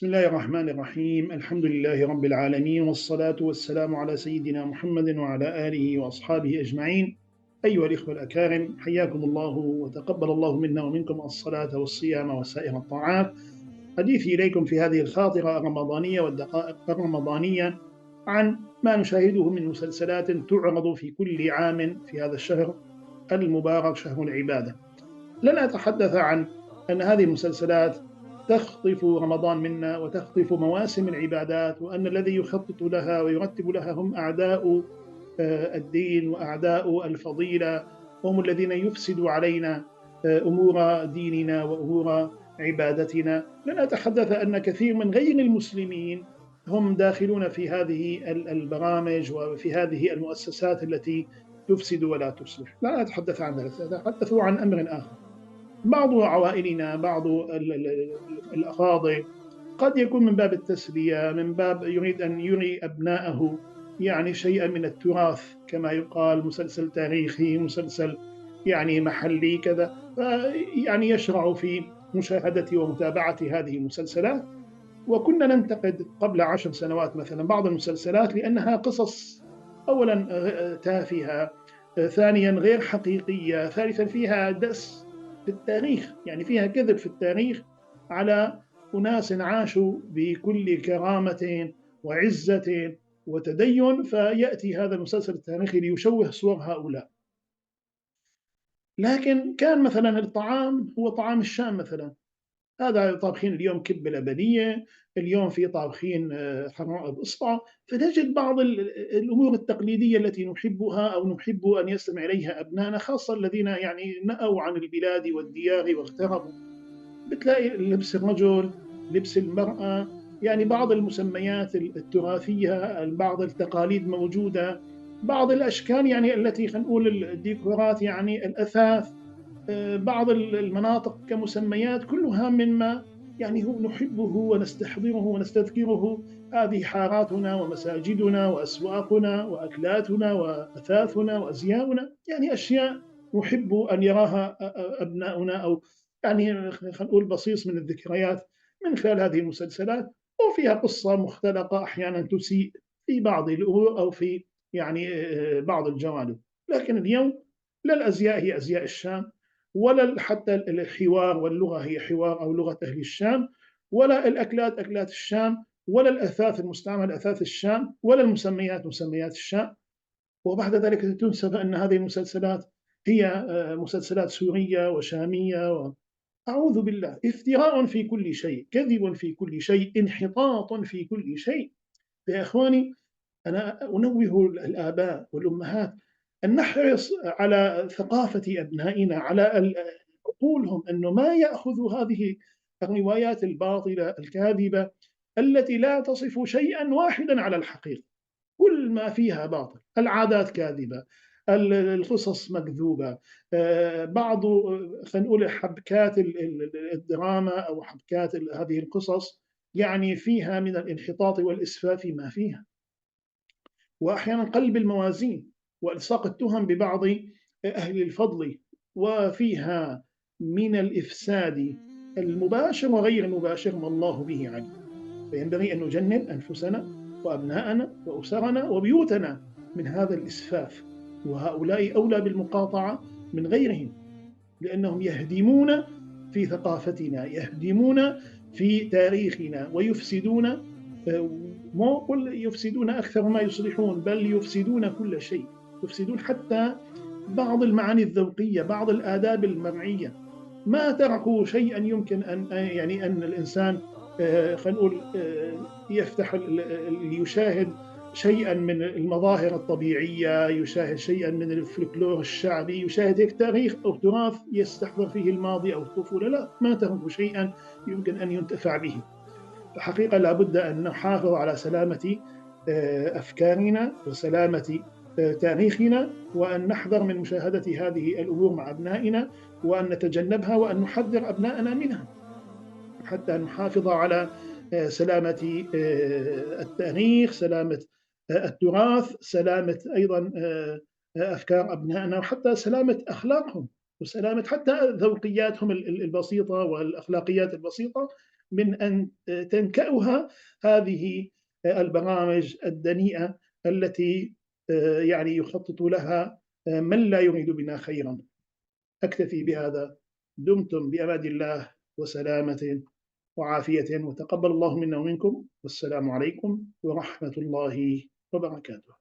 بسم الله الرحمن الرحيم. الحمد لله رب العالمين، والصلاة والسلام على سيدنا محمد وعلى آله وأصحابه أجمعين. أيها الإخوة الأكارم، حياكم الله وتقبل الله منا ومنكم الصلاة والصيام وسائر الطاعات. حديثي إليكم في هذه الخاطرة الرمضانية والدقائق الرمضانية عن ما نشاهده من مسلسلات تعرض في كل عام في هذا الشهر المبارك، شهر العبادة. لن أتحدث عن أن هذه المسلسلات تخطف رمضان منا وتخطف مواسم العبادات، وأن الذي يخطط لها ويرتب لها هم أعداء الدين وأعداء الفضيلة، وهم الذين يفسدوا علينا أمور ديننا وأمور عبادتنا. لن أتحدث أن كثير من غير المسلمين هم داخلون في هذه البرامج وفي هذه المؤسسات التي تفسد ولا تصلح. لا أتحدث عن ذلك، سأتحدث عن أمر آخر. بعض عوائلنا، بعض الأفاضل قد يكون من باب التسلية، من باب يريد أن يري أبنائه يعني شيئا من التراث، كما يقال مسلسل تاريخي، مسلسل يعني محلي كذا، يعني يشرع في مشاهدة ومتابعة هذه المسلسلات. وكنا ننتقد قبل 10 سنوات مثلا بعض المسلسلات لأنها قصص أولا تافهة، ثانيا غير حقيقية، ثالثا فيها دس في التاريخ، يعني فيها كذب في التاريخ على أناس عاشوا بكل كرامة وعزة وتدين، فيأتي هذا المسلسل التاريخي ليشوه صور هؤلاء. لكن كان مثلا الطعام هو طعام الشام مثلا، هذا طابخين اليوم كبة لبنية، اليوم في طابخين حمراء بإصبع، فنجد بعض الأمور التقليدية التي نحبها أو نحب أن يستمع إليها أبنائنا، خاصة الذين يعني نأوا عن البلاد والديار واغتربوا. بتلاقي لبس الرجل، لبس المرأة، يعني بعض المسميات التراثية، بعض التقاليد موجودة، بعض الأشكال يعني التي خلينا نقول الديكورات، يعني الأثاث، بعض المناطق كمسميات، كلها مما يعني هو نحبه ونستحضره ونستذكره. هذه حاراتنا ومساجدنا وأسواقنا وأكلاتنا وأثاثنا وأزياؤنا، يعني أشياء نحب أن يراها أبناؤنا، أو يعني خلينا نقول بصيص من الذكريات من خلال هذه المسلسلات. وفيها قصة مختلقة أحيانا تسيء في بعض الأمور أو في يعني بعض الجوانب. لكن اليوم لا الأزياء هي أزياء الشام، ولا حتى الحوار واللغة هي حوار أو لغة أهل الشام، ولا الأكلات أكلات الشام، ولا الأثاث المستعمل أثاث الشام، ولا المسميات مسميات الشام. وبعد ذلك تنسب أن هذه المسلسلات هي مسلسلات سورية وشامية. أعوذ بالله، افتراء في كل شيء، كذب في كل شيء، انحطاط في كل شيء. يا إخواني، أنا أنوه الآباء والأمهات أن نحرص على ثقافة أبنائنا، على عقولهم، أنه ما يأخذوا هذه الروايات الباطلة الكاذبة التي لا تصف شيئا واحدا على الحقيقة. كل ما فيها باطل، العادات كاذبة، القصص مكذوبة، بعض خلينا نقول حبكات الدراما أو حبكات هذه القصص يعني فيها من الانحطاط والإسفاف ما فيها، وأحيانا قلب الموازين وإلصاق التهم ببعض أهل الفضل، وفيها من الإفساد المباشر وغير المباشر ما الله به عليم. فينبغي أن نجنب أنفسنا وأبناءنا وأسرنا وبيوتنا من هذا الإسفاف، وهؤلاء أولى بالمقاطعة من غيرهم، لأنهم يهدمون في ثقافتنا، يهدمون في تاريخنا، ويفسدون، مو قل يفسدون أكثر ما يصلحون، بل يفسدون كل شيء، يفسدون حتى بعض المعاني الذوقية، بعض الآداب المرعية. ما تركوا شيئا يمكن أن يعني أن الإنسان خلينا نقول يفتح يشاهد شيئا من المظاهر الطبيعية، يشاهد شيئا من الفلكلور الشعبي، يشاهد هيك تاريخ أو تراث يستحضر فيه الماضي أو الطفولة. لا، ما تركوا شيئا يمكن أن ينتفع به. الحقيقة لابد أن نحافظ على سلامة أفكارنا وسلامة تاريخنا، وأن نحذر من مشاهدة هذه الأمور مع أبنائنا، وأن نتجنبها، وأن نحذر أبنائنا منها، حتى نحافظ على سلامة التاريخ، سلامة التراث، سلامة أيضا أفكار أبنائنا، وحتى سلامة أخلاقهم، وسلامة حتى ذوقياتهم البسيطة والأخلاقيات البسيطة. من أن تنكأها هذه البرامج الدنيئة التي يعني يخطط لها من لا يريد بنا خيرا. أكتفي بهذا. دمتم بأمان الله وسلامة وعافية، وتقبل الله منا ومنكم، والسلام عليكم ورحمة الله وبركاته.